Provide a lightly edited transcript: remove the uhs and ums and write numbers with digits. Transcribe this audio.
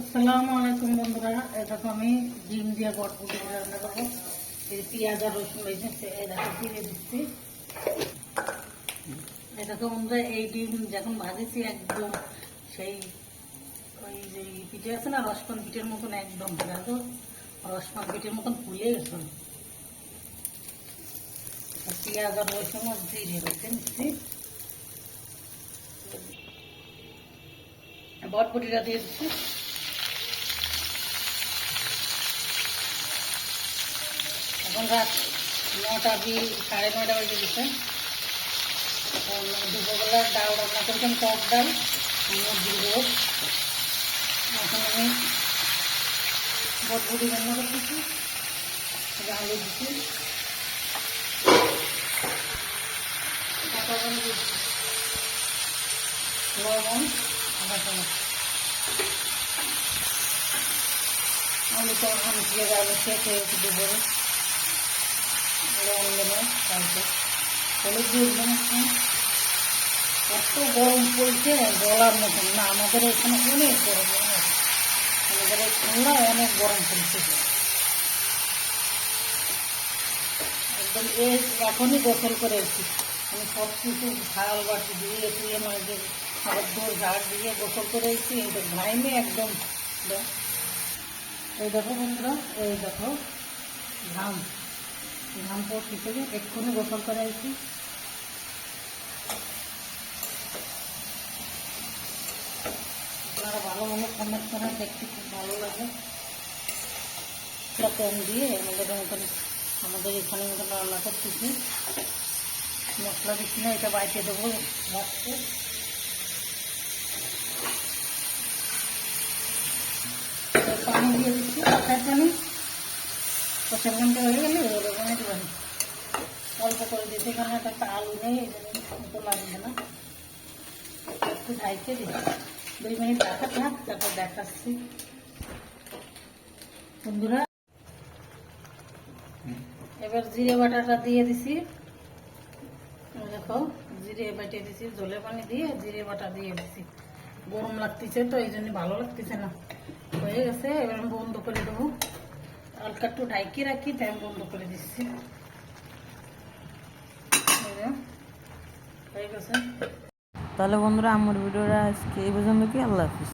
আসসালামু আলাইকুম বন্ধুরা, দেখো আমি ডিম দিয়ে বটবুটি রান্না করবো। এই পেঁয়াজ আর রসুন ভেজেছে, এই দেখো দিয়ে দিচ্ছি। এই দেখো বন্ধুরা, এই ডিম যখন ভাজেছি একদম সেই ওই যে পিঠে আছে না, রসপান পিঠের মতন একদম দেখো, রসপান পিঠের মতন ফুলে গেছে। পেঁয়াজ আর রসুন আর জিরে রেখে নিচ্ছি, বটবুটিটা দিয়ে দিচ্ছি। এখন রাত 9টা 9:30 বাজে দিচ্ছে। দুপুরবেলা ডাল রান্না করেছেন, টক ডাল, মুরগির রোদ। এখন আমি বটবুটি রান্না করতেছি, আলু দিচ্ছি, লবণ, আদা চামচ। আলুটা আমি আলু খেয়ে দুপুরে লবণ দেবো, তারপর হলুদ দিয়ে দিলাম। এত গরম পড়ছে বলার মতন না, আমাদের এখানে অনেক গরম, আমাদের এই খুলনায় অনেক গরম পড়ছে একদম। এখনই গোসল করে এসেছি আমি, সব কিছু ঝাল বাটি দিয়ে ধুয়ে মানে খাবার ঝাড় দিয়ে গোসল করে এসেছি। এটা ঘাইমে একদম। এই দেখো বন্ধুরা, এই দেখো ঘাম ঘাম পড়ছে, এক্ষুনি গোসল করে এসেছি। আপনারা ভালো ভালো কমেন্ট করেন, দেখতে খুব ভালো লাগে। এটা কম দিয়ে আমাদের এখানে মতন রান্না করতেছি, মশলা দিচ্ছি না, এটা বাইটে দেবো ভাজতে। পানি দিয়ে দিচ্ছি, কষার পানি। কষার পানিটা হয়ে গেলে ওখানে দেবেন, অল্প করে দিচ্ছি, কারণ একটা আলু নেই, এই জন্য তো লাগবে না। একটু ঢাইতে দিচ্ছি, 2 মিনিট রাখা থাক, তারপর দেখাচ্ছি বন্ধুরা। এবার জিরে বাটাটা দিয়ে দিছি, দেখো জিরে বাটিয়ে দিছি, জলে পানি দিয়ে জিরে বাটা দিয়ে দিছি। গরম লাগতেছে তো এই জন্য ভালো লাগতেছে না, হয়ে গেছে। এবার আমি বন্ধ করে দেবো, হালকা একটু ঢাইকে রাখি, তাই আমি বন্ধ করে দিচ্ছি। হয়ে গেছে। তাহলে বন্ধুরা, আমার ভিডিওটা আজকে এই পর্যন্ত। কি, আল্লাহ হাফিজ।